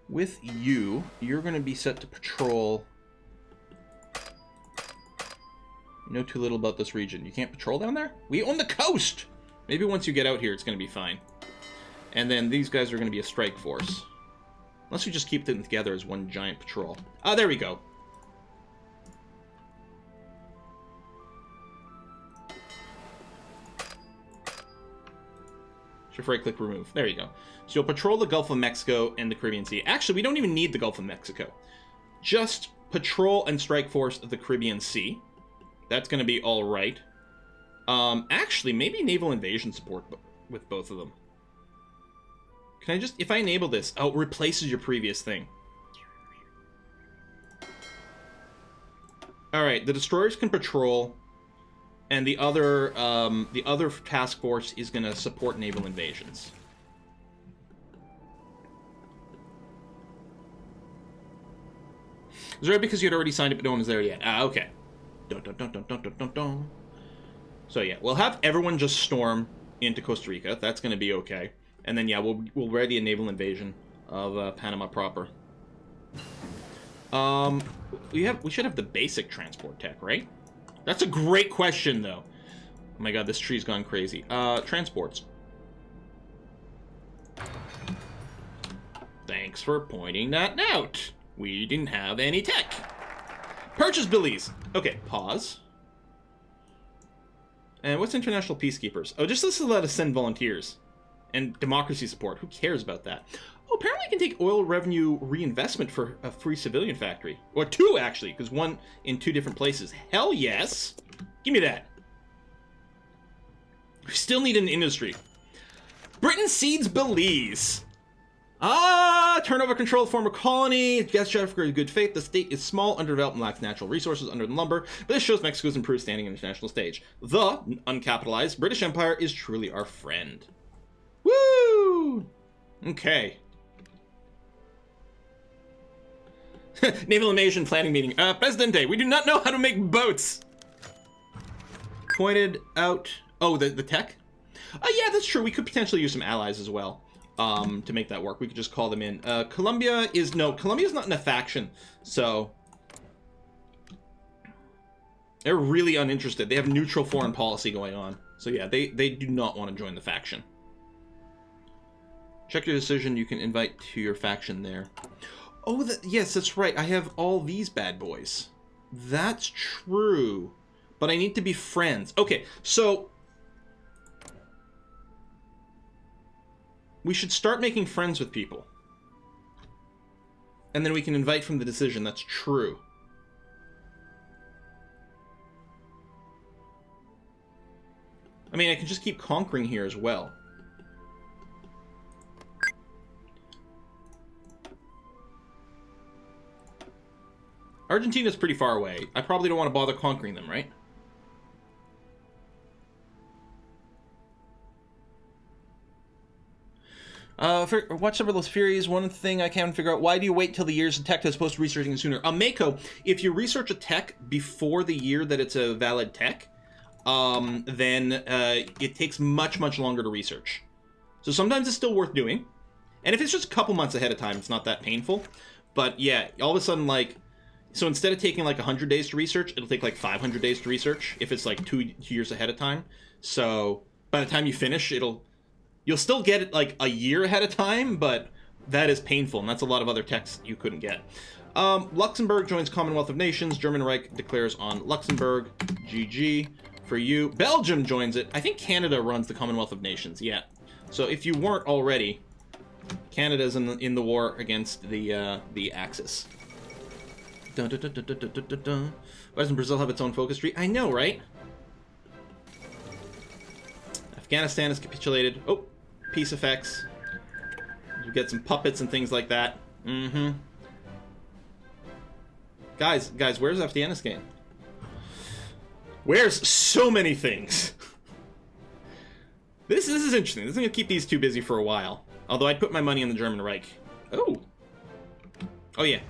With you, you're going to be set to patrol. You know too little about this region. You can't patrol down there? We own the coast! Maybe once you get out here, it's going to be fine. And then these guys are going to be a strike force. Unless we just keep them together as one giant patrol. Ah, there we go. Shift right click remove. There you go. So you'll patrol the Gulf of Mexico and the Caribbean Sea. Actually, we don't even need the Gulf of Mexico. Just patrol and strike force of the Caribbean Sea. That's going to be all right. Actually, maybe Naval Invasion support with both of them. Can I just... If I enable this... Oh, it replaces your previous thing. Alright, the destroyers can patrol... And the other task force is going to support naval invasions. Is that because you had already signed it but no one was there yet? Ah, okay. Dun, dun, dun, dun, dun, dun, dun, dun. So yeah, we'll have everyone just storm into Costa Rica. That's going to be okay. And then yeah, we'll ready a naval invasion of Panama proper. We should have the basic transport tech, right? That's a great question, though. Oh my god, this tree's gone crazy. Transports. Thanks for pointing that out. We didn't have any tech. Purchase billies. Okay, pause. And what's international peacekeepers? Oh, just let's let us send volunteers. And democracy support. Who cares about that? Oh, apparently I can take oil revenue reinvestment for a free civilian factory. Or two, actually, because one in two different places. Hell yes! Give me that. We still need an industry. Britain cedes Belize. Turnover control former colony. Gesture for good faith. The state is small, underdeveloped, and lacks natural resources under the lumber. But this shows Mexico's improved standing on the international stage. The uncapitalized British Empire is truly our friend. Woo! Okay. Naval Invasion planning meeting. Presidente, we do not know how to make boats. Pointed out... Oh, the tech? Yeah, that's true. We could potentially use some allies as well to make that work. We could just call them in. Colombia is... No, Colombia's not in a faction, so... They're really uninterested. They have neutral foreign policy going on. So yeah, they do not want to join the faction. Check your decision. You can invite to your faction there. Oh, yes, that's right. I have all these bad boys. That's true. But I need to be friends. Okay, so... We should start making friends with people. And then we can invite from the decision. That's true. I mean, I can just keep conquering here as well. Argentina's pretty far away. I probably don't want to bother conquering them, right? Watch some of those Furies. One thing I can't figure out, why do you wait till the year's tech as opposed to researching it sooner? Mako, if you research a tech before the year that it's a valid tech, then it takes much, much longer to research. So sometimes it's still worth doing. And if it's just a couple months ahead of time, it's not that painful. But yeah, all of a sudden, like... So instead of taking like 100 days to research, it'll take like 500 days to research if it's like 2 years ahead of time. So by the time you finish, you'll still get it like a year ahead of time, but that is painful, and that's a lot of other texts you couldn't get. Luxembourg joins Commonwealth of Nations. German Reich declares on Luxembourg. GG for you. Belgium joins it. I think Canada runs the Commonwealth of Nations. Yeah. So if you weren't already, Canada's in the war against the Axis. Dun, dun, dun, dun, dun, dun, dun, dun. Why doesn't Brazil have its own focus tree? I know, right? Afghanistan has capitulated. Oh, peace effects. You get some puppets and things like that. Mm-hmm. Guys, where's Afghanistan? Where's so many things? This is interesting. This is going to keep these two busy for a while. Although I'd put my money on the German Reich. Oh, yeah.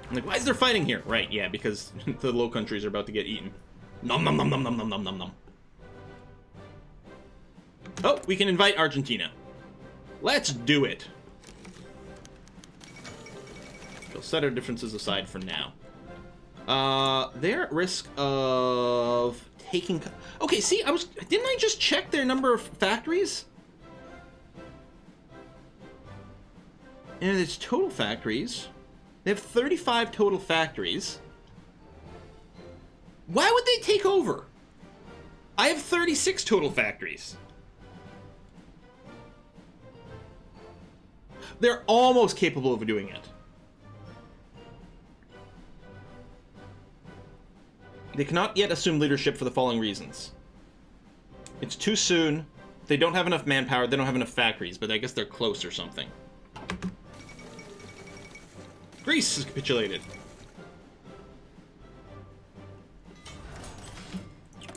I'm like, why is there fighting here? Right, yeah, because the Low Countries are about to get eaten. Nom nom nom nom nom nom nom nom nom. Oh, we can invite Argentina. Let's do it. We'll set our differences aside for now. They're at risk of taking... Okay, see, didn't I just check their number of factories? And it's total factories. They have 35 total factories. Why would they take over? I have 36 total factories. They're almost capable of doing it. They cannot yet assume leadership for the following reasons. It's too soon. They don't have enough manpower. They don't have enough factories, but I guess they're close or something. Greece has capitulated.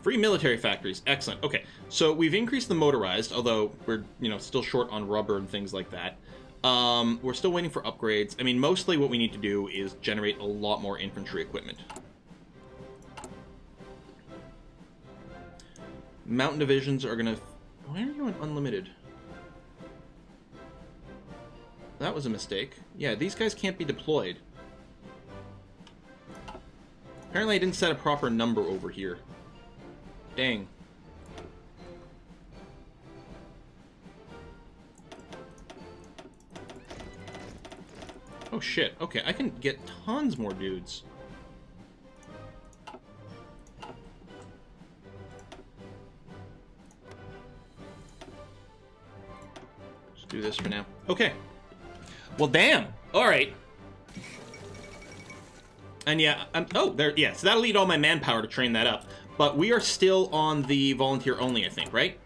Free military factories. Excellent. Okay, so we've increased the motorized, although we're, still short on rubber and things like that. We're still waiting for upgrades. I mean, mostly what we need to do is generate a lot more infantry equipment. Mountain divisions are gonna... Why are you on unlimited? That was a mistake. Yeah, these guys can't be deployed. Apparently I didn't set a proper number over here. Dang. Oh shit, okay, I can get tons more dudes. Just do this for now. Okay. Well, damn. All right. And yeah, so that'll need all my manpower to train that up. But we are still on the volunteer only, I think, right?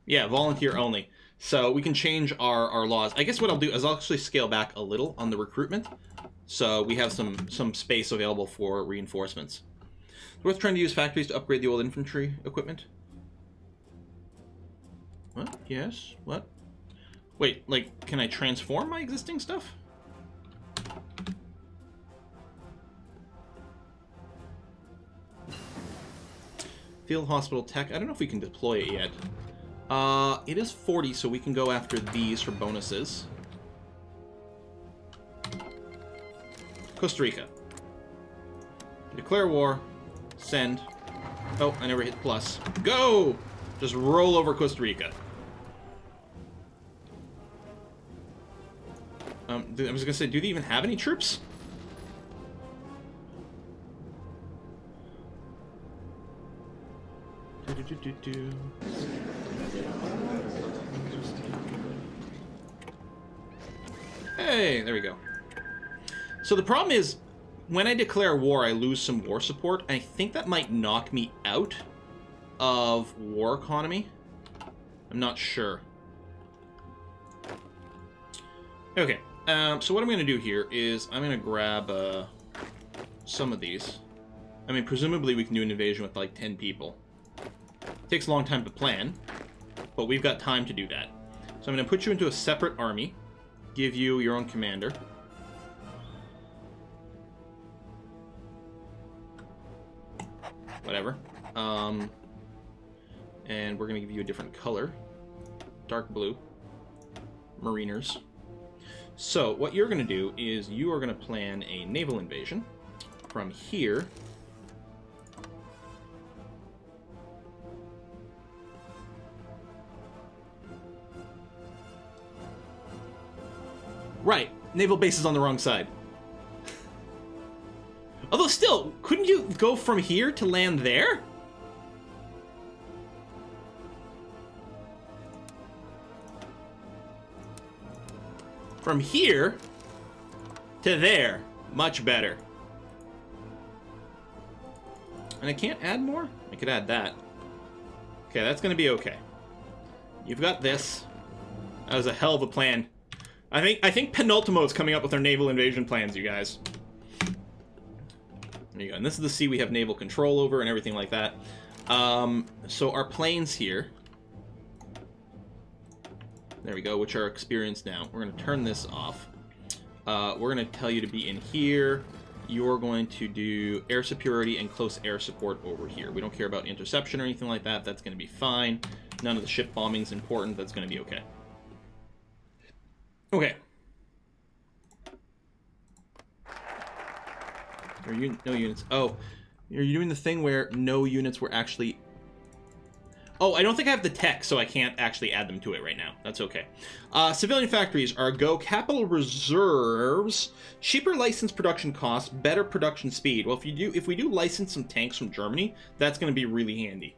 Yeah, volunteer only. So we can change our laws. I guess what I'll do is I'll actually scale back a little on the recruitment, so we have some space available for reinforcements. Worth trying to use factories to upgrade the old infantry equipment? What? Yes? What? Wait, like, can I transform my existing stuff? Field hospital tech. I don't know if we can deploy it yet. It is 40, so we can go after these for bonuses. Costa Rica. Declare war. Send. Oh, I never hit plus. Go! Just roll over Costa Rica. I was gonna say, do they even have any troops? Hey, there we go. So the problem is, when I declare war, I lose some war support. I think that might knock me out of war economy. I'm not sure. Okay, so what I'm going to do here is I'm going to grab some of these. I mean, presumably we can do an invasion with like 10 people. Takes a long time to plan, but we've got time to do that. So I'm going to put you into a separate army, give you your own commander. Whatever. And we're going to give you a different color. Dark blue. Mariners. So what you're going to do is you are going to plan a naval invasion from here. Right, naval base is on the wrong side. Although still, couldn't you go from here to land there? From here to there, much better. And I can't add more? I could add that. Okay, that's gonna be okay. You've got this. That was a hell of a plan. I think Penultimo's coming up with our naval invasion plans, you guys. There you go. And this is the sea we have naval control over and everything like that. So our planes here. There we go, which are experienced now. We're going to turn this off. We're going to tell you to be in here. You're going to do air superiority and close air support over here. We don't care about interception or anything like that. That's going to be fine. None of the ship bombing is important. That's going to be okay. Okay. No units. Oh, you're doing the thing where no units were actually... Oh, I don't think I have the tech, so I can't actually add them to it right now. That's okay. Civilian factories are go. Capital reserves, cheaper license production costs, better production speed. Well, if we do license some tanks from Germany, that's going to be really handy.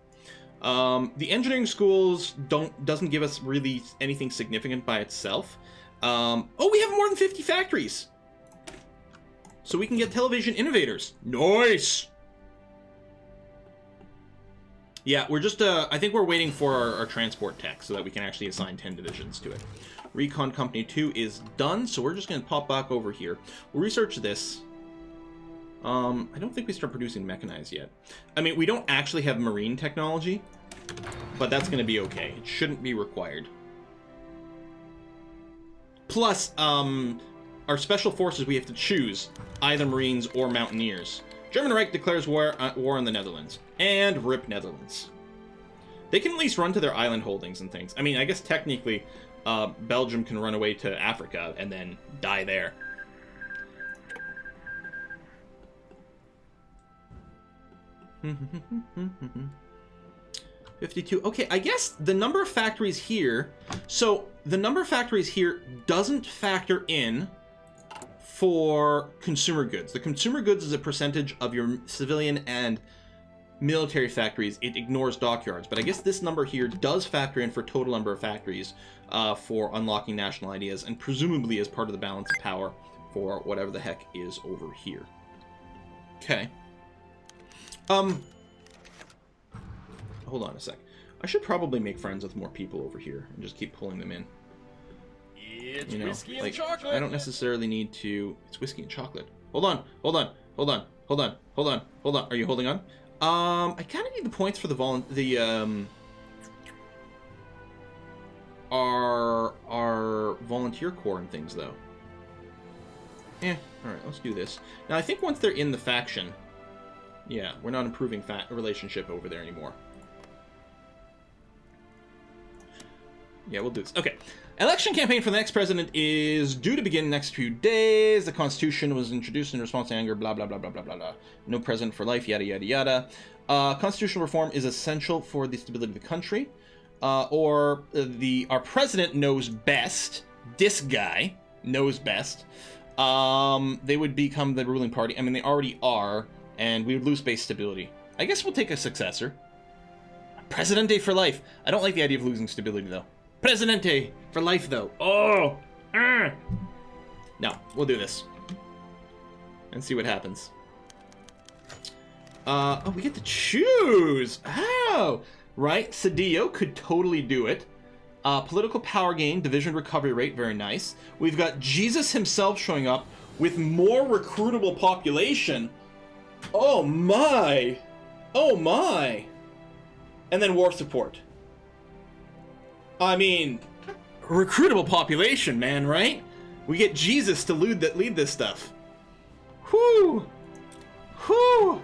The engineering schools doesn't give us really anything significant by itself. Oh, we have more than 50 factories, so we can get television innovators. Nice. Yeah, we're just, I think we're waiting for our transport tech so that we can actually assign 10 divisions to it. Recon Company 2 is done, so we're just going to pop back over here. We'll research this. I don't think we start producing mechanized yet. I mean, we don't actually have marine technology, but that's going to be okay. It shouldn't be required. Plus, our special forces, we have to choose either Marines or Mountaineers. German Reich declares war on the Netherlands. And rip Netherlands. They can at least run to their island holdings and things. I mean, I guess technically, Belgium can run away to Africa and then die there. $52. Okay, I guess the number of factories here... So, the number of factories here doesn't factor in for consumer goods. The consumer goods is a percentage of your civilian and military factories. It ignores dockyards, but I guess this number here does factor in for total number of factories for unlocking national ideas, and presumably as part of the balance of power for whatever the heck is over here. Okay. Hold on a sec. I should probably make friends with more people over here and just keep pulling them in. It's whiskey and like, chocolate. I don't necessarily need to... It's whiskey and chocolate. Hold on. Are you holding on? I kind of need the points for our volunteer corps and things, though. Yeah, alright, let's do this. Now, I think once they're in the faction... Yeah, we're not improving relationship over there anymore. Yeah, we'll do this. Okay. Election campaign for the next president is due to begin next few days. The Constitution was introduced in response to anger, blah, blah, blah, blah, blah, blah, blah. No president for life, yada, yada, yada. Constitutional reform is essential for the stability of the country. Our president knows best. This guy knows best. They would become the ruling party. I mean, they already are, and we would lose base stability. I guess we'll take a successor. Presidente for life. I don't like the idea of losing stability, though. Presidente for life, though. Oh! No, we'll do this. And see what happens. Oh, we get to choose! Oh! Right, Cedillo could totally do it. Political power gain, division recovery rate, very nice. We've got Jesus himself showing up with more recruitable population. Oh my! Oh my! And then war support. I mean, recruitable population, man, right? We get Jesus to lead this stuff. Whew! Whew!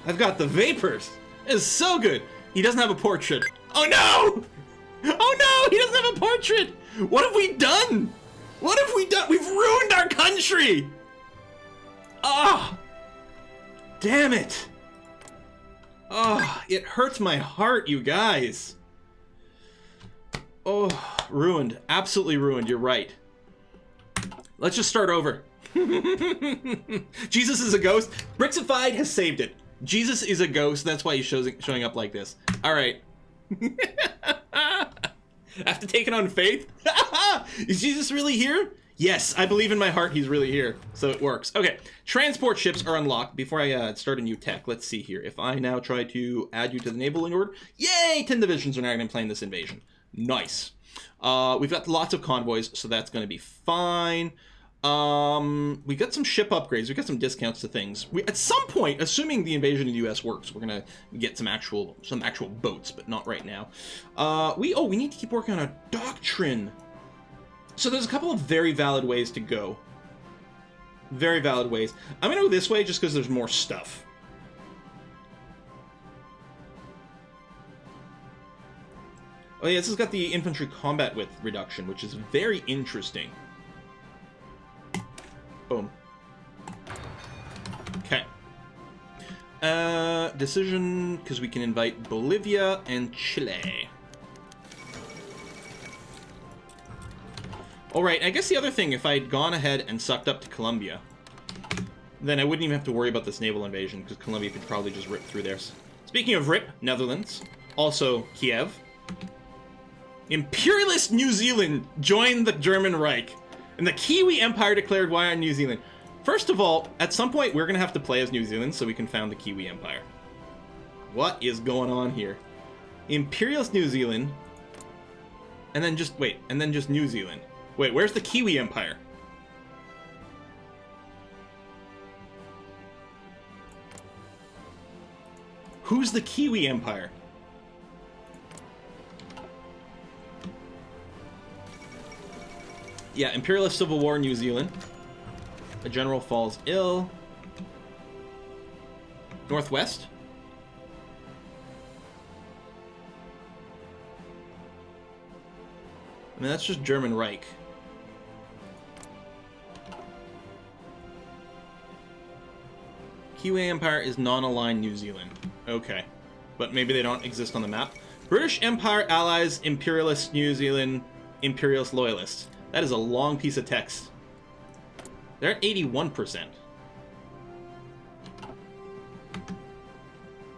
I've got the vapors. It's so good. He doesn't have a portrait. Oh no! Oh no! He doesn't have a portrait! What have we done? What have we done? We've ruined our country! Ah! Oh, damn it! Oh, it hurts my heart, you guys. Oh, ruined. Absolutely ruined. You're right. Let's just start over. Jesus is a ghost. Brixified has saved it. Jesus is a ghost. That's why he's showing up like this. All right. After taking on faith? Is Jesus really here? Yes, I believe in my heart he's really here. So it works. Okay, transport ships are unlocked. Before I start a new tech, let's see here. If I now try to add you to the naval in order, yay, 10 divisions are now going to play in this invasion. Nice. We've got lots of convoys, so that's going to be fine. We got some ship upgrades. We got some discounts to things. At some point, assuming the invasion in the U.S. works, we're gonna get some actual boats, but not right now. We need to keep working on a doctrine. So there's a couple of very valid ways to go. Very valid ways. I'm gonna go this way just because there's more stuff. Oh yeah, this has got the infantry combat width reduction, which is very interesting. Boom. Decision, because we can invite Bolivia and Chile. Alright, I guess the other thing, if I had gone ahead and sucked up to Colombia, then I wouldn't even have to worry about this naval invasion, because Colombia could probably just rip through theirs. Speaking of rip, Netherlands, also Kiev. Imperialist New Zealand joined the German Reich, and the Kiwi Empire declared war on New Zealand. First of all, at some point we're going to have to play as New Zealand so we can found the Kiwi Empire. What is going on here? Imperialist New Zealand, and then just, wait, and then just New Zealand. Wait, where's the Kiwi Empire? Who's the Kiwi Empire? Yeah, Imperialist Civil War, New Zealand. A general falls ill. Northwest. I mean, that's just German Reich. Kiwi Empire is non-aligned New Zealand. Okay. But maybe they don't exist on the map. British Empire allies Imperialist New Zealand Imperialist Loyalists. That is a long piece of text. They're at 81%.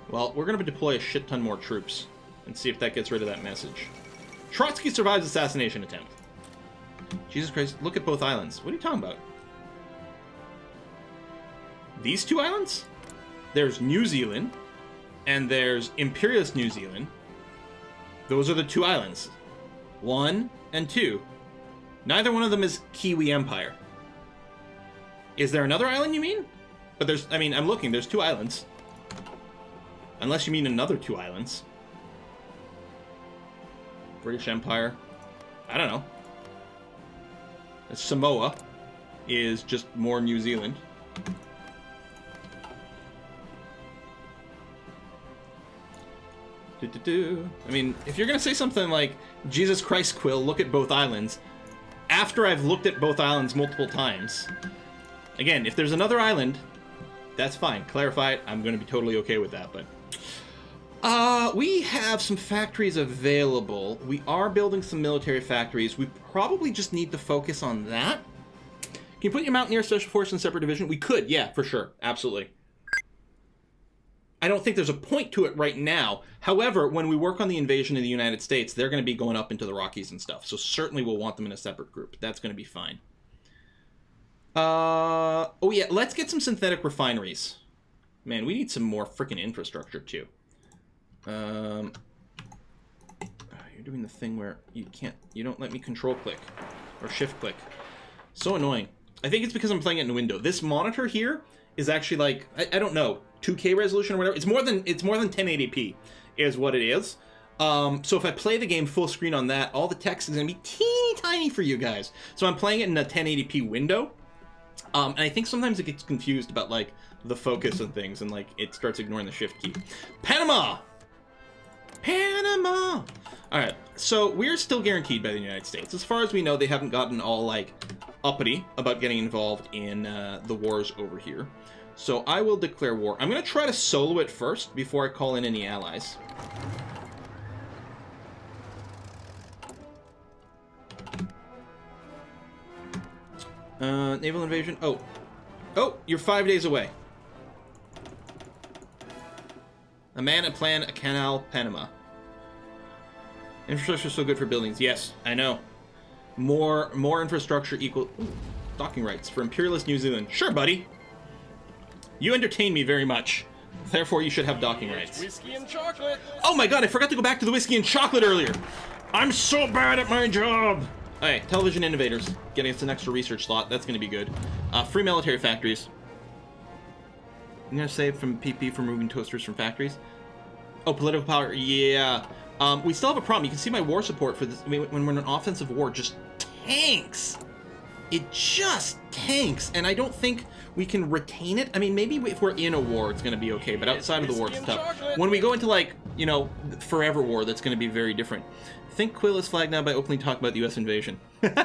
Well, we're going to deploy a shit ton more troops and see if that gets rid of that message. Trotsky survives assassination attempt. Jesus Christ, look at both islands. What are you talking about? These two islands? There's New Zealand, and there's Imperialist New Zealand. Those are the two islands. 1 and 2. Neither one of them is Kiwi Empire. Is there another island, you mean? But there's, I mean, I'm looking, there's 2 islands. Unless you mean another 2 islands. British Empire. I don't know. Samoa is just more New Zealand. I mean, if you're gonna say something like, Jesus Christ, Quill, look at both islands, after I've looked at both islands multiple times, again, if there's another island, that's fine. Clarify it. I'm gonna be totally okay with that, but... we have some factories available. We are building some military factories. We probably just need to focus on that. Can you put your Mountaineer Special Force in a separate division? We could, yeah, for sure. Absolutely. I don't think there's a point to it right now. However, when we work on the invasion of the United States, they're going to be going up into the Rockies and stuff. So certainly we'll want them in a separate group. That's going to be fine. Oh yeah, let's get some synthetic refineries. Man, we need some more freaking infrastructure too. You're doing the thing where you don't let me control click or shift click. So annoying. I think it's because I'm playing it in a window. This monitor here is actually like, I don't know, 2K resolution or whatever. It's more than 1080p is what it is. So if I play the game full screen on that, all the text is gonna be teeny tiny for you guys. So I'm playing it in a 1080p window. And I think sometimes it gets confused about like the focus and things, and like it starts ignoring the shift key. Panama! Panama! Alright, so we're still guaranteed by the United States. As far as we know, they haven't gotten all like uppity about getting involved in the wars over here. So I will declare war. I'm going to try to solo it first before I call in any allies. Naval Invasion. Oh, you're 5 days away. A man, a plan, a canal, Panama. Infrastructure is so good for buildings. Yes, I know. More infrastructure equal... Ooh, docking rights for Imperialist New Zealand. Sure, buddy. You entertain me very much. Therefore, you should have docking rights. Whiskey and chocolate. Oh my god, I forgot to go back to the whiskey and chocolate earlier. I'm so bad at my job. Alright, television innovators. Getting us an extra research slot. That's going to be good. Free military factories. I'm going to save from PP for moving toasters from factories. Oh, political power. Yeah. We still have a problem. You can see my war support for this. I mean, when we're in an offensive war, just tanks. It just tanks, and I don't think we can retain it. I mean, maybe if we're in a war, it's going to be okay, but outside of the war, it's tough. When we go into, like, you know, forever war, that's going to be very different. I think Quill is flagged now by openly talking about the U.S. invasion. What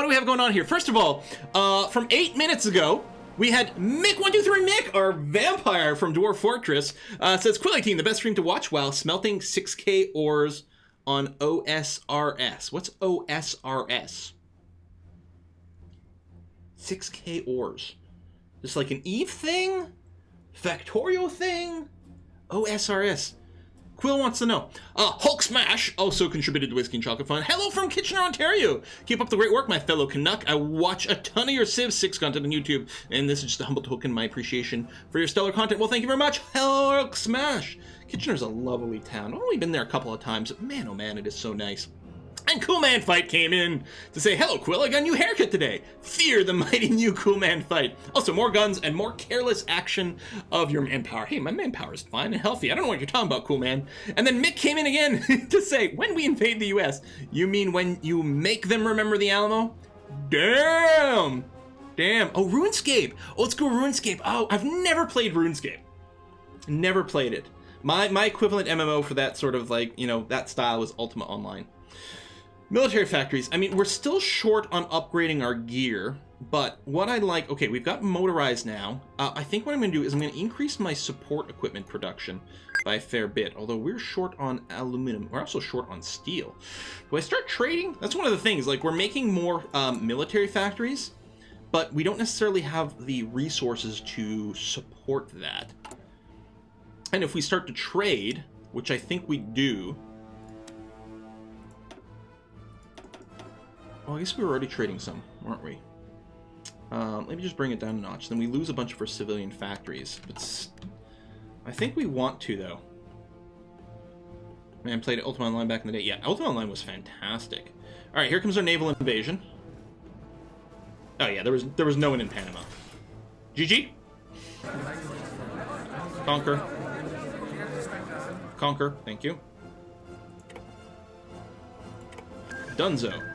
do we have going on here? First of all, from 8 minutes ago, We had Mick123 Mick, our vampire from Dwarf Fortress, says, Quill 18, the best stream to watch while smelting 6K ores on OSRS. What's OSRS? 6K ores. Just like an Eve thing? Factorial thing? OSRS. Quill wants to know. Hulk Smash also contributed to Whiskey and Chocolate Fun. Hello from Kitchener, Ontario. Keep up the great work, my fellow Canuck. I watch a ton of your Civ 6 content on YouTube, and this is just a humble token of my appreciation for your stellar content. Well, thank you very much, Hulk Smash. Kitchener's a lovely town. I've only been there a couple of times, but man, oh man, it is so nice. And Cool Man Fight came in to say, hello, Quill, I got a new haircut today. Fear the mighty new Cool Man Fight. Also, more guns and more careless action of your manpower. Hey, my manpower is fine and healthy. I don't know what you're talking about, Cool Man. And then Mick came in again to say, when we invade the U.S., you mean when you make them remember the Alamo? Damn. Damn. Oh, RuneScape. Oh, let's go RuneScape. Oh, I've never played RuneScape. Never played it. My equivalent MMO for that sort of like, you know, that style was Ultima Online. Military factories. I mean, we're still short on upgrading our gear, but what I like... Okay, we've got motorized now. I think what I'm going to do is I'm going to increase my support equipment production by a fair bit, although we're short on aluminum. We're also short on steel. Do I start trading? That's one of the things. Like, we're making more military factories, but we don't necessarily have the resources to support that. And if we start to trade, which I think we do... Well, I guess we were already trading some, weren't we? Let me just bring it down a notch. Then we lose a bunch of our civilian factories. But I think we want to, though. Man, played Ultima Online back in the day. Yeah, Ultima Online was fantastic. All right, here comes our Naval Invasion. Oh yeah, there was no one in Panama. GG. Conquer. Conquer. Thank you. Dunzo.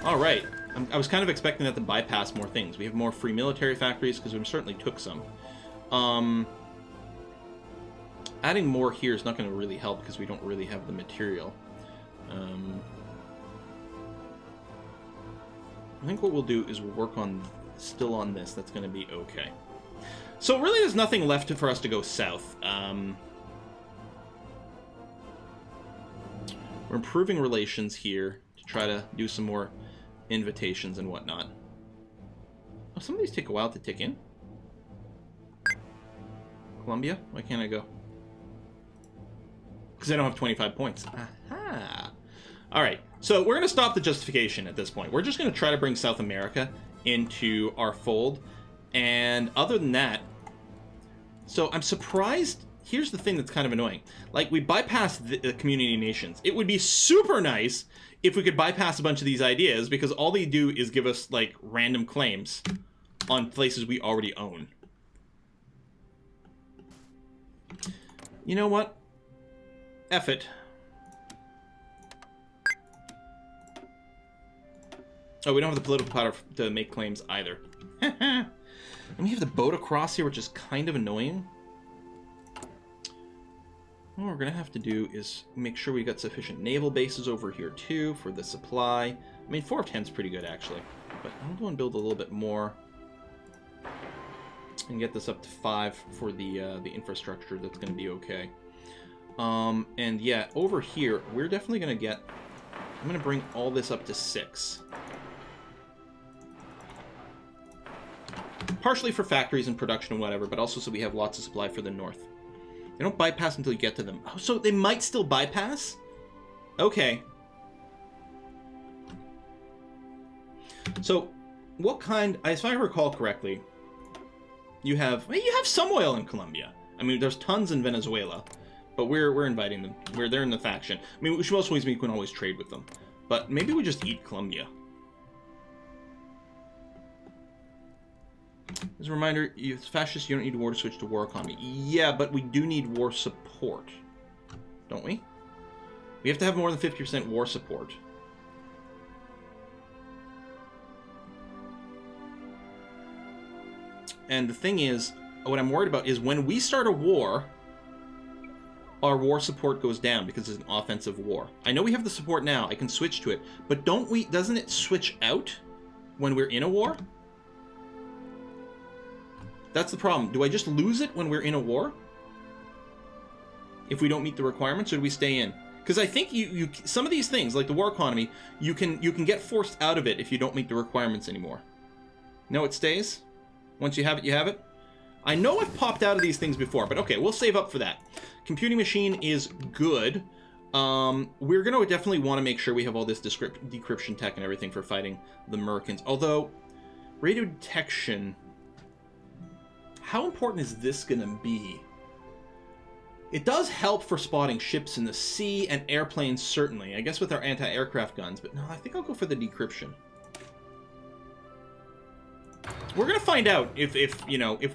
All right. I was kind of expecting that to bypass more things. We have more free military factories because we certainly took some. Adding more here is not going to really help because we don't really have the material. I think what we'll do is we'll work on still on this. That's going to be okay. So really there's nothing left for us to go south. We're improving relations here to try to do some more invitations and whatnot. Oh, some of these take a while to tick in. Colombia? Why can't I go? Because I don't have 25 points. Aha! Alright, so we're going to stop the justification at this point. We're just going to try to bring South America into our fold. And other than that... So I'm surprised... Here's the thing that's kind of annoying. Like, we bypassed the community nations. It would be super nice if we could bypass a bunch of these ideas, because all they do is give us, like, random claims on places we already own. You know what? F it. Oh, we don't have the political power to make claims either. And we have the boat across here, which is kind of annoying. What we're going to have to do is make sure we got sufficient naval bases over here, too, for the supply. I mean, 4 of 10 is pretty good, actually. But I'm going to build a little bit more. And get this up to 5 for the infrastructure. That's going to be okay. And yeah, over here, we're definitely going to get... I'm going to bring all this up to 6. Partially for factories and production and whatever, but also so we have lots of supply for the north. They don't bypass until you get to them. Oh, so they might still bypass? Okay. So, what kind... If I recall correctly, you have some oil in Colombia. I mean, there's tons in Venezuela, but we're inviting them. They're in the faction. I mean, which most ways we can always trade with them. But maybe we just eat Colombia. As a reminder, if it's fascist, you don't need war to switch to war economy. Yeah, but we do need war support. Don't we? We have to have more than 50% war support. And the thing is, what I'm worried about is when we start a war, our war support goes down because it's an offensive war. I know we have the support now. I can switch to it. But doesn't it switch out when we're in a war? That's the problem. Do I just lose it when we're in a war? If we don't meet the requirements, or do we stay in? Because I think you some of these things, like the war economy, you can get forced out of it if you don't meet the requirements anymore. No, it stays? Once you have it, you have it? I know I've popped out of these things before, but okay, we'll save up for that. Computing machine is good. We're going to definitely want to make sure we have all this decryption tech and everything for fighting the Merkins. Although, radio detection... How important is this going to be? It does help for spotting ships in the sea and airplanes, certainly. I guess with our anti-aircraft guns, but no, I think I'll go for the decryption. We're going to find out if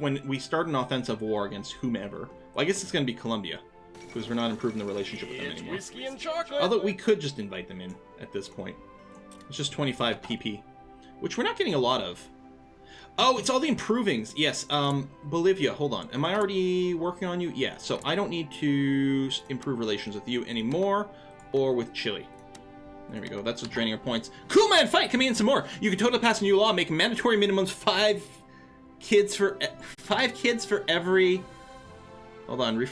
when we start an offensive war against whomever. Well, I guess it's going to be Colombia, because we're not improving the relationship with them anymore. Whiskey and chocolate. Although we could just invite them in at this point. It's just 25 PP, which we're not getting a lot of. Oh, it's all the improvings. Yes, Bolivia, hold on. Am I already working on you? Yeah, so I don't need to improve relations with you anymore, or with Chile. There we go, that's what's draining our points. Cool man, fight! Come in some more! You can totally pass a new law, making mandatory minimums 5 kids for every... Hold on, refresh.